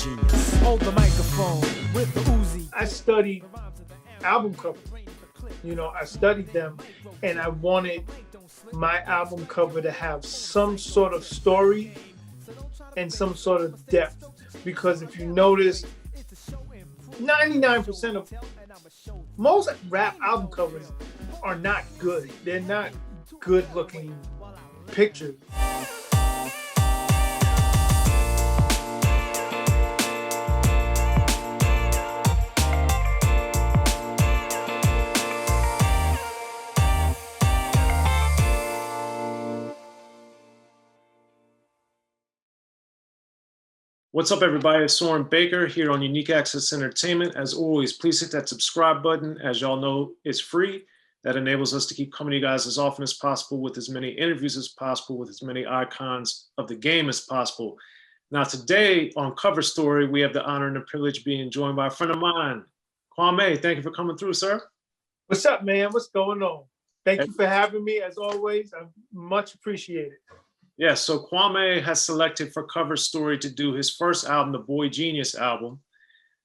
Hold the microphone with the Uzi. I studied album covers. You know, I studied them, and I wanted my album cover to have some sort of story and some sort of depth. Because if you notice, 99% of most rap album covers are not good. They're not good looking pictures. What's up, everybody? It's Soren Baker here on Unique Access Entertainment. As always, please hit that subscribe button. As y'all know, it's free. That enables us to keep coming to you guys as often as possible with as many interviews as possible, with as many icons of the game as possible. Now, today on Cover Story, we have the honor and the privilege of being joined by a friend of mine, Kwame. Thank you for coming through, sir. What's up, man? What's going on? Thank you for having me, as always. I much appreciate it. Yeah, so Kwame has selected for Cover Story to do his first album, the Boy Genius album.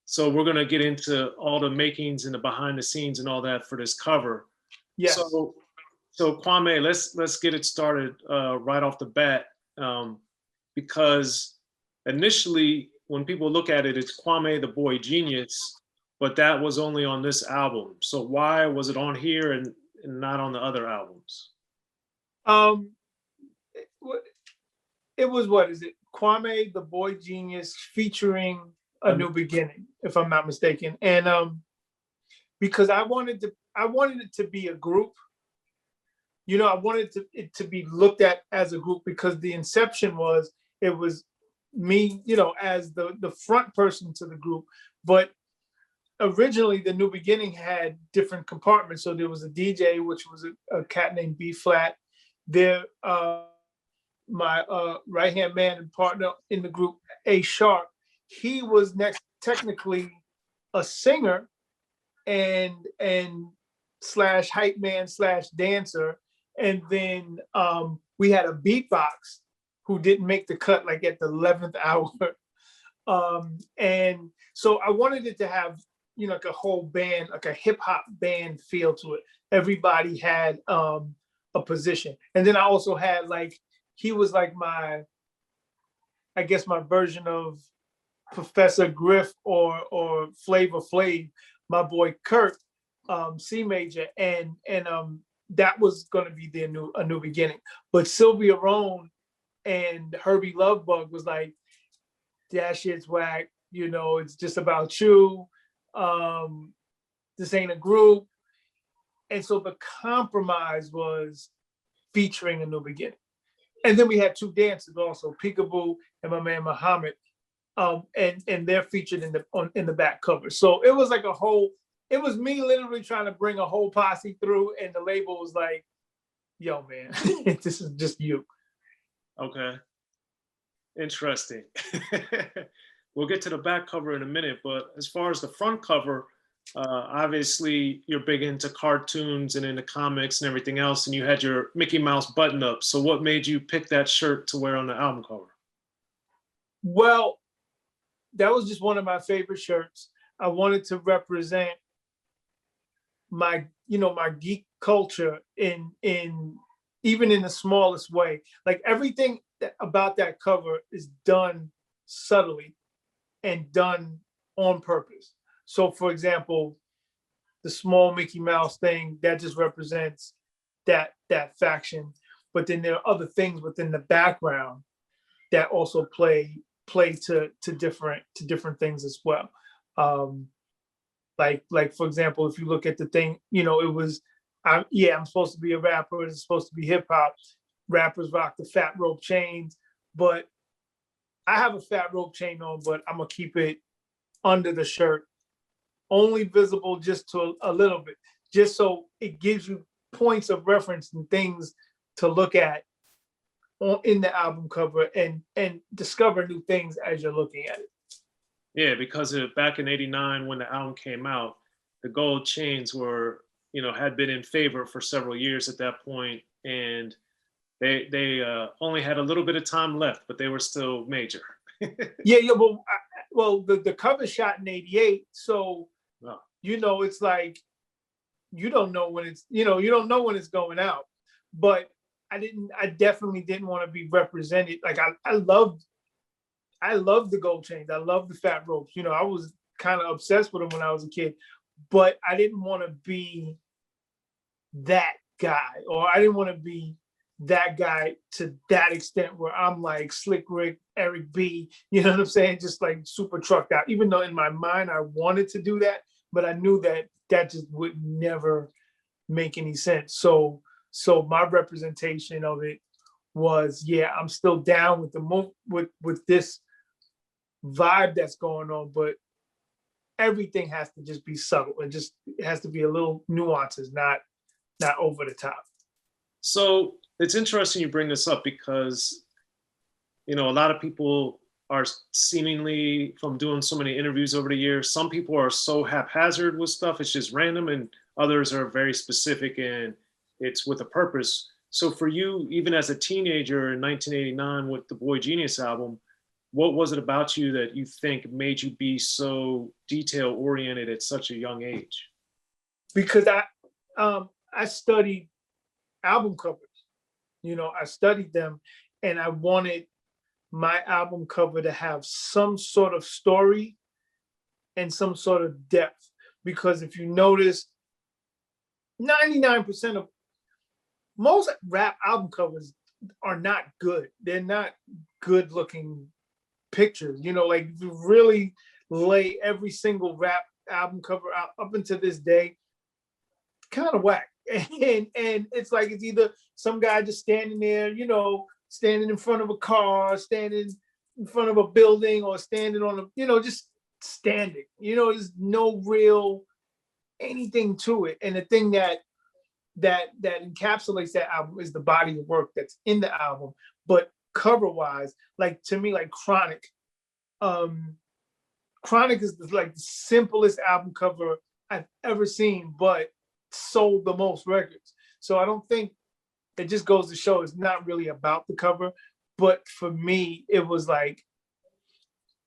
So we're going to get into all the makings and the behind the scenes and all that for this cover. Yes. So Kwame, let's get it started right off the bat, because initially when people look at it, it's Kwame the Boy Genius, but that was only on this album. So why was it on here and not on the other albums? It was, what is it? Kwame the Boy Genius featuring A New Beginning, if I'm not mistaken. And because I wanted it to be a group. You know, I wanted it to be looked at as a group, because the inception was, it was me, you know, as the front person to the group. But originally the New Beginning had different compartments. So there was a DJ, which was a cat named B Flat. There, my right-hand man and partner in the group, A Sharp, he was technically a singer and slash hype man slash dancer. And then we had a beatbox who didn't make the cut, like at the 11th hour. And so I wanted it to have, you know, like a whole band, like a hip hop band feel to it. Everybody had a position. And then I also had, like, he was like my version of Professor Griff or Flavor Flav, my boy Kurt, C major, and that was going to be a new beginning. But Sylvia Rhone and Herbie Lovebug was like, that shit's whack, you know, it's just about you. This ain't a group. And so the compromise was featuring A New Beginning. And then we had two dancers also, Peekaboo and my man Muhammad, and they're featured in the back cover. So it was like it was me literally trying to bring a whole posse through, and the label was like, yo, man, this is just you. Okay. Interesting. We'll get to the back cover in a minute, but as far as the front cover, obviously you're big into cartoons and into comics and everything else, and you had your Mickey Mouse button up. So what made you pick that shirt to wear on the album cover? Well, that was just one of my favorite shirts. I wanted to represent my geek culture in even in the smallest way. Like, everything about that cover is done subtly and done on purpose. So, for example, the small Mickey Mouse thing, that just represents that faction. But then there are other things within the background that also play to different things as well. Like for example, if you look at the thing, you know, it was, I'm supposed to be a rapper. It's supposed to be hip hop. Rappers rock the fat rope chains, but I have a fat rope chain on, but I'm gonna keep it under the shirt, only visible just to a little bit, just so it gives you points of reference and things to look at in the album cover and discover new things as you're looking at it. Yeah, because back in '89 when the album came out, the gold chains were, you know, had been in favor for several years at that point, and they only had a little bit of time left, but they were still major. Yeah, but well, the cover shot in '88, so Wow. you know, it's like you don't know when it's, you know, you don't know when it's going out. But I definitely didn't want to be represented. Like I loved the gold chains. I loved the fat ropes. You know, I was kind of obsessed with them when I was a kid, but I didn't want to be that guy, or I didn't want to be that guy to that extent where I'm like Slick Rick, Eric B, you know what I'm saying? Just like super trucked out, even though in my mind I wanted to do that, but I knew that that just would never make any sense. So my representation of it was, yeah, I'm still down with the with this vibe that's going on, but everything has to just be subtle. It has to be a little nuances, not over the top. So it's interesting you bring this up because, you know, a lot of people are seemingly, from doing so many interviews over the years, some people are so haphazard with stuff, it's just random, and others are very specific and it's with a purpose. So for you, even as a teenager in 1989 with the Boy Genius album, what was it about you that you think made you be so detail oriented at such a young age? Because I studied album covers. You know, I studied them, and I wanted my album cover to have some sort of story and some sort of depth. Because if you notice, 99% of most rap album covers are not good. They're not good looking pictures. You know, like if you really lay every single rap album cover out up until this day, kind of whack. And it's like it's either some guy just standing there, you know, standing in front of a car, standing in front of a building, or standing on a, you know, just standing. You know, there's no real anything to it. And the thing that encapsulates that album is the body of work that's in the album. But cover wise, like to me, like Chronic is like the simplest album cover I've ever seen, but sold the most records. So I don't think, it just goes to show it's not really about the cover. But for me, it was like,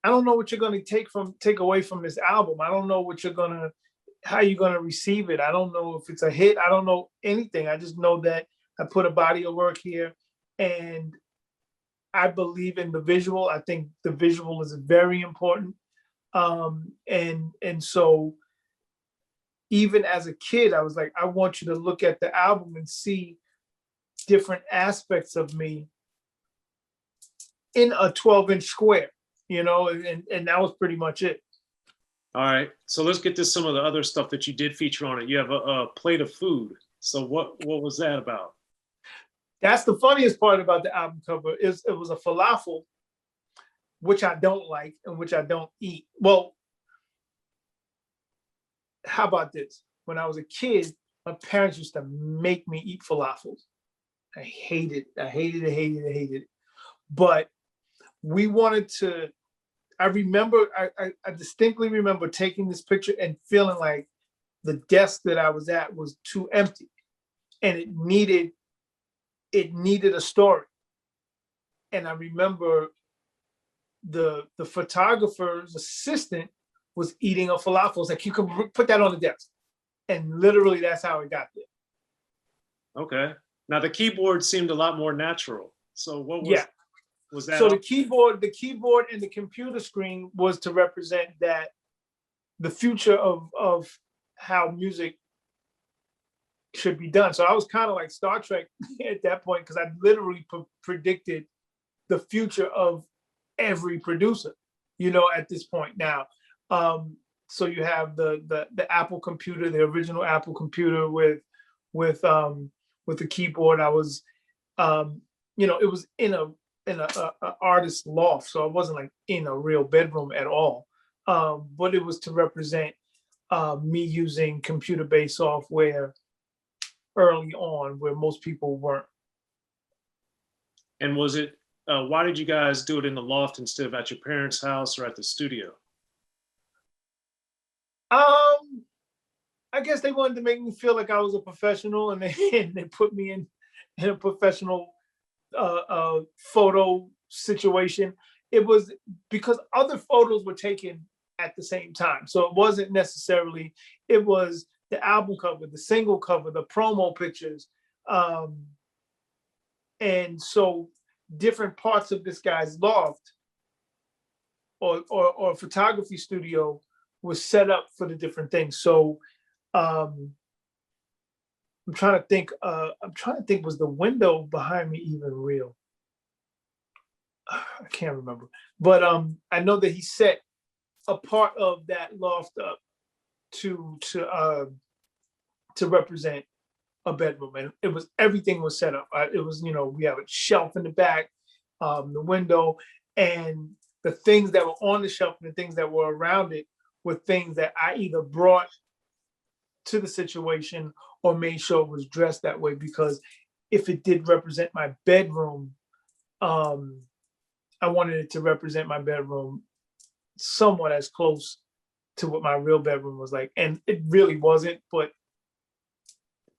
I don't know what you're going to take away from this album. I don't know how you're going to receive it. I don't know if it's a hit. I don't know anything. I just know that I put a body of work here, and I believe in the visual. I think the visual is very important. And so even as a kid, I was like, I want you to look at the album and see different aspects of me in a 12-inch square, you know, and that was pretty much it. All right, so let's get to some of the other stuff that you did feature on it. You have a plate of food. So what was that about? That's the funniest part about the album cover, is it was a falafel, which I don't like and which I don't eat. Well, how about this? When I was a kid, my parents used to make me eat falafels. I hated it. But we wanted to, I distinctly remember taking this picture and feeling like the desk that I was at was too empty, and it needed a story. And I remember the photographer's assistant was eating a falafel. It's like, you can put that on the desk. And literally that's how it got there. Okay. Now the keyboard seemed a lot more natural. So what was that? So the keyboard and the computer screen was to represent that the future of how music should be done. So I was kind of like Star Trek at that point, because I literally predicted the future of every producer, you know, at this point now. So you have the Apple computer, the original Apple computer with the keyboard. I was, you know, it was in a artist loft, so it wasn't like in a real bedroom at all. But it was to represent me using computer-based software early on, where most people weren't. And was it? Why did you guys do it in the loft instead of at your parents' house or at the studio? I guess they wanted to make me feel like I was a professional, and they put me in a professional photo situation. it was because other photos were taken at the same time. So it wasn't necessarily, it was the album cover, the single cover, the promo pictures. And so different parts of this guy's loft or photography studio was set up for the different things. So I'm trying to think, was the window behind me even real? I can't remember. But I know that he set a part of that loft up to represent a bedroom, and it was, everything was set up. It was, you know, we have a shelf in the back, the window, and the things that were on the shelf and the things that were around it were things that I either brought to the situation or made sure it was dressed that way, because if it did represent my bedroom, I wanted it to represent my bedroom somewhat as close to what my real bedroom was like. And it really wasn't, but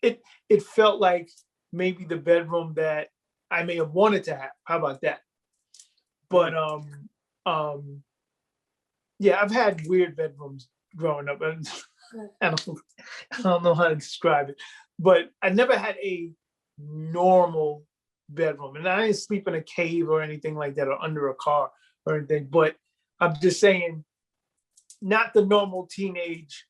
it felt like maybe the bedroom that I may have wanted to have. How about that? But yeah, I've had weird bedrooms growing up. And I don't know how to describe it, but I never had a normal bedroom, and I didn't sleep in a cave or anything like that, or under a car or anything. But I'm just saying, not the normal teenage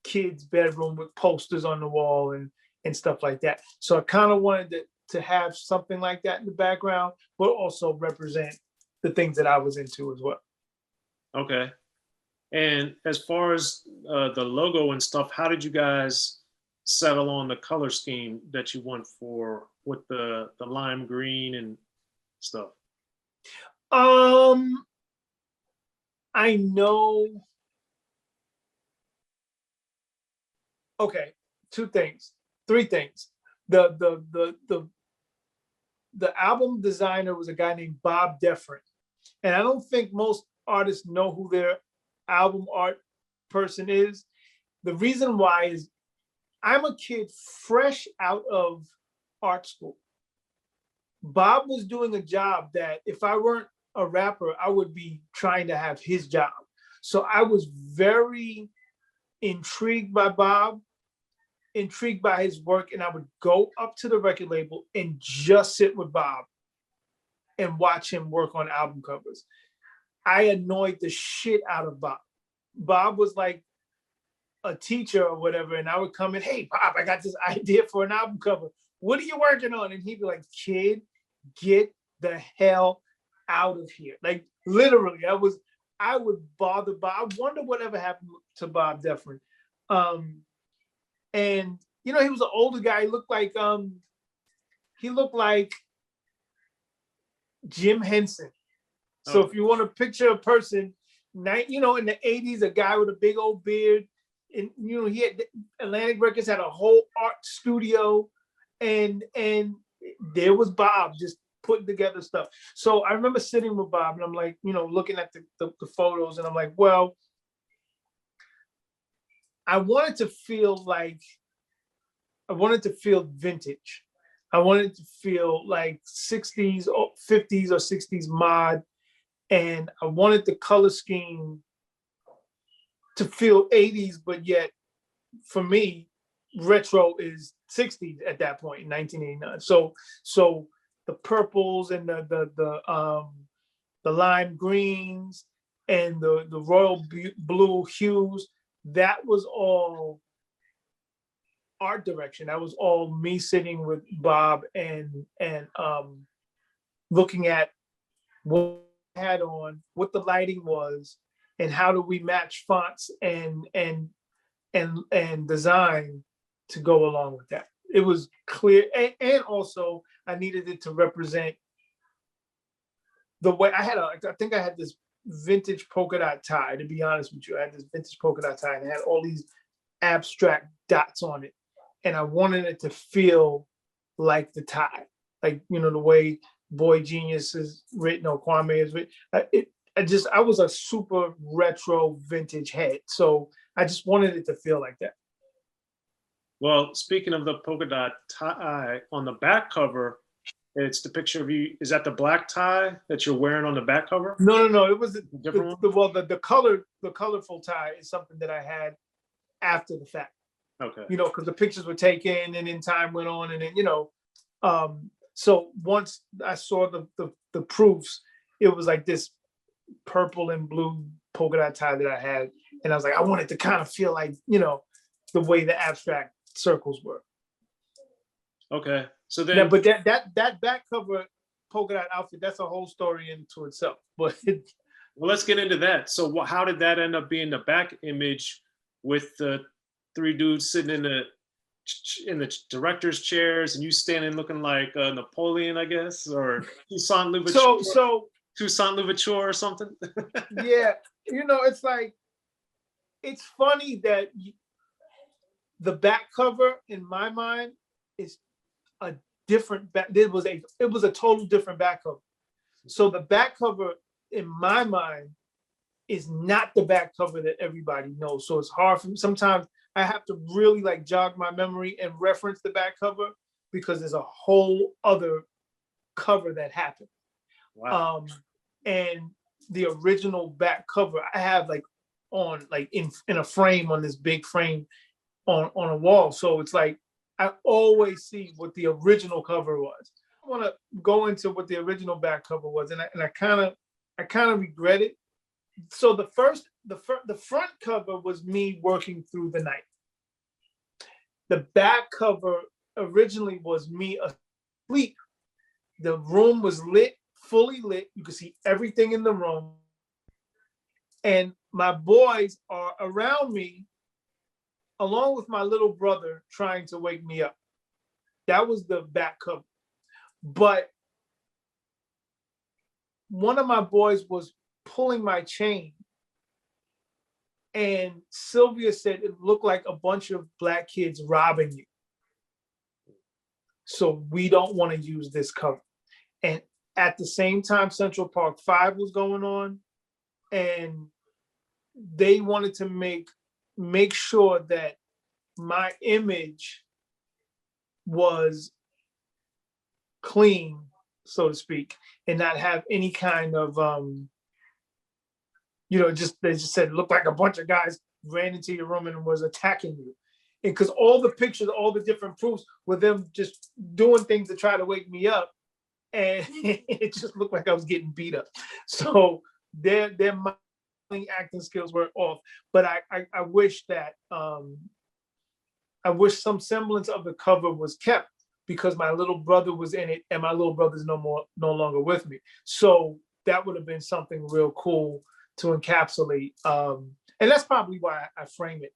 kid's bedroom with posters on the wall and stuff like that. So I kind of wanted to have something like that in the background, but also represent the things that I was into as well. Okay. And as far as the logo and stuff, how did you guys settle on the color scheme that you went for with the lime green and stuff? I know. Okay, three things. The album designer was a guy named Bob Defrin, and I don't think most artists know who their album art person is. The reason why is I'm a kid fresh out of art school. Bob was doing a job that if I weren't a rapper, I would be trying to have his job. So I was very intrigued by Bob, intrigued by his work, and I would go up to the record label and just sit with Bob and watch him work on album covers. I annoyed the shit out of Bob. Bob was like a teacher or whatever, and I would come in, hey, Bob, I got this idea for an album cover. What are you working on? And he'd be like, kid, get the hell out of here. Like, literally, I would bother Bob. I wonder whatever happened to Bob Defrin. And you know, he was an older guy. He looked like Jim Henson. So if you want to picture a person, you know, in the 80s, a guy with a big old beard, and you know, he had Atlantic Records had a whole art studio, and there was Bob just putting together stuff. So I remember sitting with Bob, and I'm like, you know, looking at the photos, and I'm like, well, I wanted to feel vintage. I wanted to feel like 60s or 50s or 60s mod. And I wanted the color scheme to feel 80s, but yet for me, retro is 60s at that point in 1989. So the purples and the lime greens and the royal blue hues, that was all art direction. That was all me sitting with Bob and looking at what I had on, what the lighting was, and how do we match fonts and design to go along with that. It was clear, and also I needed it to represent the way I think I had this vintage polka dot tie. To be honest with you, I had this vintage polka dot tie, and it had all these abstract dots on it, and I wanted it to feel like the tie, like, you know, the way Boy Genius is written or Kwame is written. I was a super retro vintage head, so I just wanted it to feel like that. Well, speaking of the polka dot tie, on the back cover, It's the picture of you. Is that the black tie that you're wearing on the back cover? No. It was Different one? the colorful tie is something that I had after the fact. Okay. You know, because the pictures were taken and then time went on, and then, you know, so once I saw the proofs, it was like this purple and blue polka dot tie that I had, and I was like, I wanted to kind of feel like, you know, the way the abstract circles were. Okay. So then, Yeah, but that back cover polka dot outfit, that's a whole story into itself. But well, let's get into that. So how did that end up being the back image with the three dudes sitting in the director's chairs and you standing looking like Napoleon, I guess, or Toussaint Louverture, Toussaint Louverture or something? Yeah, you know, it's like, it's funny that the back cover in my mind is a different back. It was a total different back cover. So the back cover in my mind is not the back cover that everybody knows. So it's hard for me. Sometimes I have to really like jog my memory and reference the back cover because there's a whole other cover that happened. Wow. And the original back cover I have like on like in a frame, on this big frame on a wall. So it's like I always see what the original cover was. I want to go into what the original back cover was, and I kind of regret it. So the front cover was me working through the night. The back cover originally was me asleep. The room was lit, fully lit. You could see everything in the room. And my boys are around me, along with my little brother, trying to wake me up. That was the back cover. But one of my boys was pulling my chain, and Sylvia said it looked like a bunch of Black kids robbing you. So we don't want to use this cover. And at the same time, Central Park 5 was going on, and they wanted to make sure that my image was clean, so to speak, and not have any kind of you know, they just said looked like a bunch of guys ran into your room and was attacking you. And because all the pictures, all the different proofs were them just doing things to try to wake me up, and it just looked like I was getting beat up. So their acting skills were off. But I wish that I wish some semblance of the cover was kept, because my little brother was in it, and my little brother's no longer with me. So that would have been something real cool to encapsulate. And that's probably why I frame it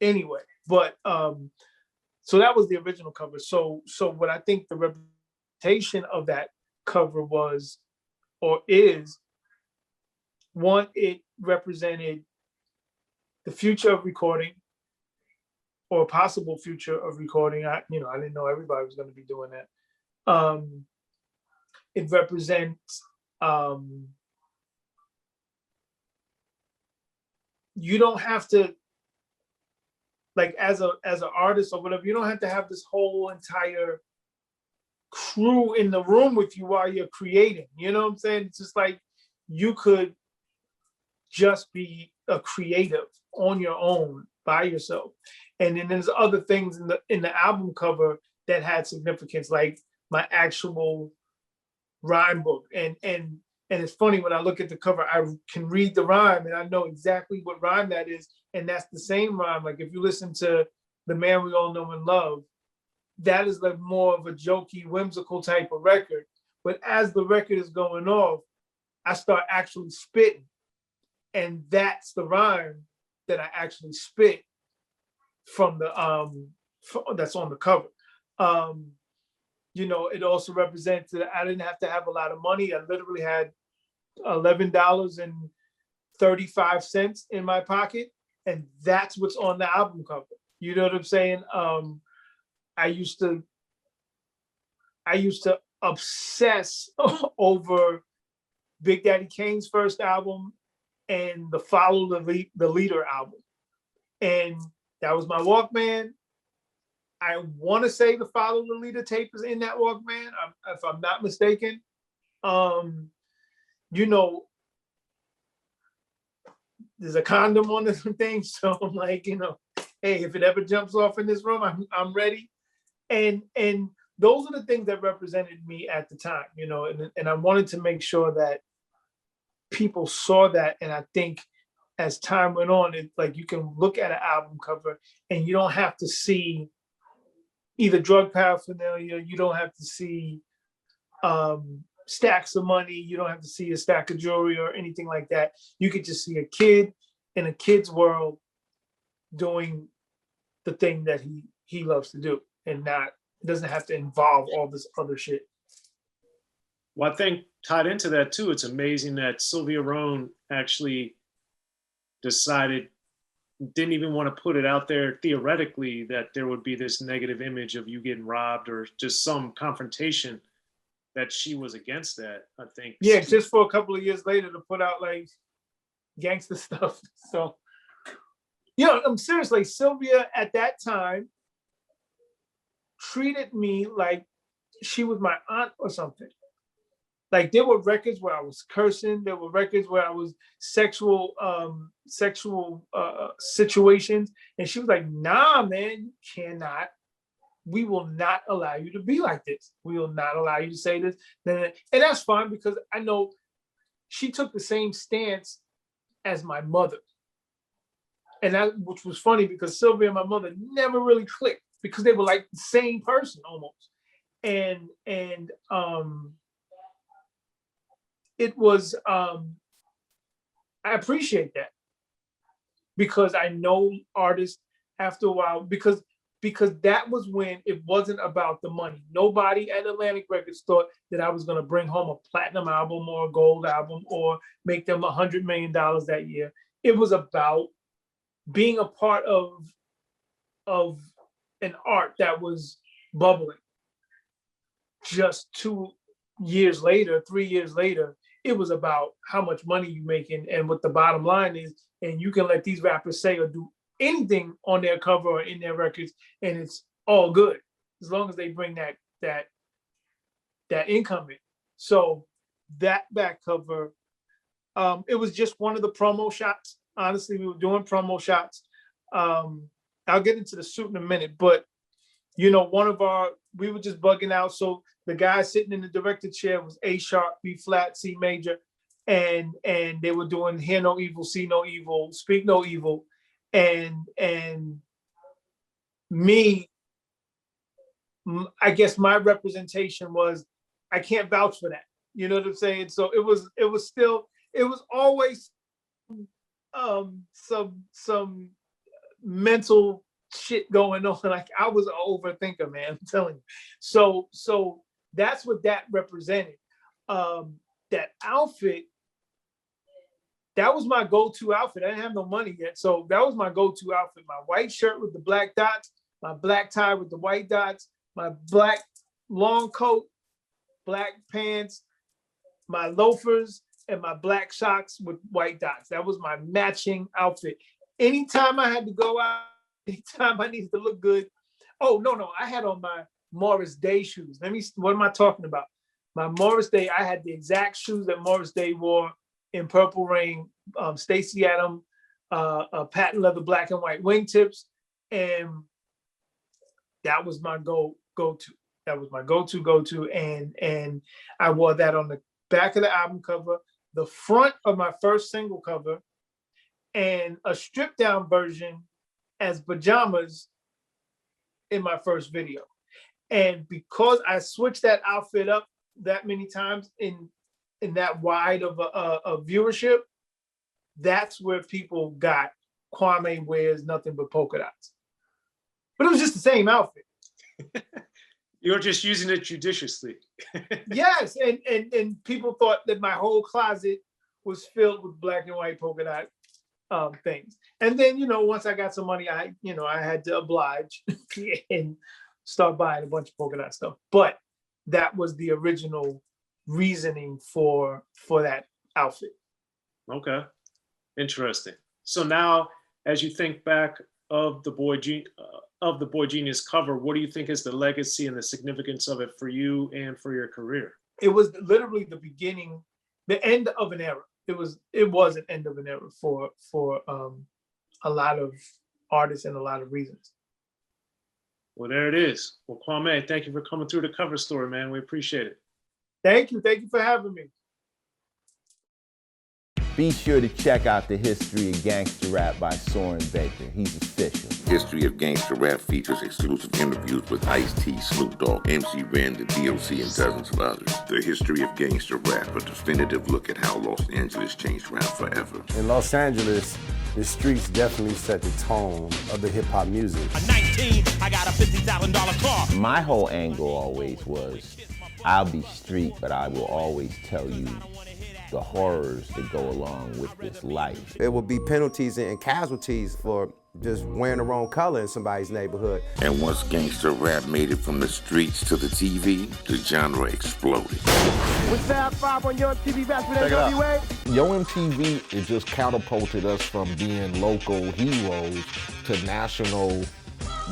anyway. But so that was the original cover. So what I think the representation of that cover was, or is, one, it represented the future of recording, or possible future of recording. I didn't know everybody was going to be doing that. It represents you don't have to, like, as an artist or whatever, you don't have to have this whole entire crew in the room with you while you're creating. You know what I'm saying? It's just like you could just be a creative on your own by yourself. And then there's other things in the album cover that had significance, like my actual rhyme book. And it's funny, when I look at the cover, I can read the rhyme and I know exactly what rhyme that is. And that's the same rhyme. Like if you listen to The Man We All Know and Love, that is like more of a jokey, whimsical type of record. But as the record is going off, I start actually spitting. And that's the rhyme that I actually spit from the that's on the cover. It also represents that I didn't have to have a lot of money. I literally had $11.35 in my pocket, and that's what's on the album cover. You know what I'm saying? I used to obsess over Big Daddy Kane's first album and the Follow the Leader album. And that was my Walkman. I want to say the Follow the Leader tape is in that Walkman, if I'm not mistaken. You know, there's a condom on this thing, so I'm like, you know, hey, if it ever jumps off in this room, I'm ready. And those are the things that represented me at the time, you know, and I wanted to make sure that people saw that. And I think as time went on, it's like you can look at an album cover and you don't have to see either drug paraphernalia, you don't have to see stacks of money, you don't have to see a stack of jewelry or anything like that. You could just see a kid in a kid's world doing the thing that he loves to do, and not, it doesn't have to involve all this other shit. Well, I think tied into that too, it's amazing that Sylvia Rhone actually decided, didn't even want to put it out there theoretically that there would be this negative image of you getting robbed or just some confrontation, that she was against that, I think. Yeah, just for a couple of years later to put out like gangster stuff. So, you know, I'm seriously, Sylvia at that time treated me like she was my aunt or something. Like there were records where I was cursing, there were records where I was sexual situations, and she was like, nah, man, you cannot. We will not allow you to be like this. We will not allow you to say this. And that's fine, because I know she took the same stance as my mother. And that, which was funny, because Sylvia and my mother never really clicked, because they were like the same person almost. And it was, I appreciate that, because I know artists after a while, because that was when it wasn't about the money. Nobody at Atlantic Records thought that I was going to bring home a platinum album or a gold album or make them $100 million that year. It was about being a part of an art that was bubbling. Just 3 years later, it was about how much money you making and what the bottom line is. And you can let these rappers say or do anything on their cover or in their records, and it's all good as long as they bring that income in. So that back cover, it was just one of the promo shots. Honestly, we were doing promo shots. I'll get into the suit in a minute, but you know, we were just bugging out. So the guy sitting in the director chair was A sharp, B flat, C major, and they were doing Hear No Evil, See No Evil, Speak No Evil. And me, I guess my representation was, I can't vouch for that. You know what I'm saying? So it was always some mental shit going on. Like I was an overthinker, man, I'm telling you. So that's what that represented. That outfit, that was my go-to outfit. I didn't have no money yet. So that was my go-to outfit. My white shirt with the black dots, my black tie with the white dots, my black long coat, black pants, my loafers, and my black socks with white dots. That was my matching outfit. Anytime I had to go out, anytime I needed to look good. Oh, no, I had on my Morris Day shoes. What am I talking about? My Morris Day, I had the exact shoes that Morris Day wore in Purple Rain, Stacey Adams, patent leather black and white wingtips, and that was my go-to. That was my go-to, and I wore that on the back of the album cover, the front of my first single cover, and a stripped down version as pajamas in my first video. And because I switched that outfit up that many times in that wide of a viewership, that's where people got Kwame wears nothing but polka dots. But it was just the same outfit. You're just using it judiciously. Yes, and people thought that my whole closet was filled with black and white polka dot things. And then, you know, once I got some money, I had to oblige and start buying a bunch of polka dot stuff. But that was the original reasoning for that outfit. Okay, interesting. So now, as you think back of the Boy Genius cover, what do you think is the legacy and the significance of it for you and for your career? It was literally the beginning, the end of an era. It was an end of an era for a lot of artists and a lot of reasons. Well, there it is. Well, Kwame, thank you for coming through the cover story, man. We appreciate it. Thank you for having me. Be sure to check out the History of Gangster Rap by Soren Baker. He's official. History of Gangster Rap features exclusive interviews with Ice-T, Snoop Dogg, MC Ren, the D.O.C, and dozens of others. The History of Gangster Rap, a definitive look at how Los Angeles changed rap forever. In Los Angeles, the streets definitely set the tone of the hip-hop music. At 19, I got a $50,000 car. My whole angle always was, I'll be street, but I will always tell you the horrors that go along with this life. There will be penalties and casualties for just wearing the wrong color in somebody's neighborhood. And once gangster rap made it from the streets to the TV, the genre exploded. With Fab 5 on Yo MTV Raps with NWA. Yo MTV it just catapulted us from being local heroes to national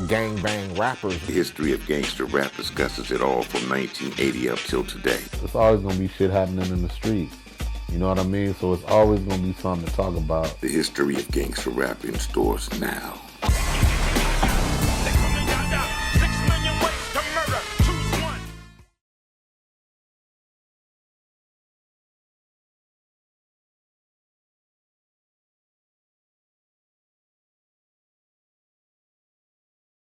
gangbang rappers. The History of Gangster Rap discusses it all from 1980 up till today. It's always gonna be shit happening in the streets. You know what I mean? So it's always gonna be something to talk about. The History of Gangster Rap in stores now.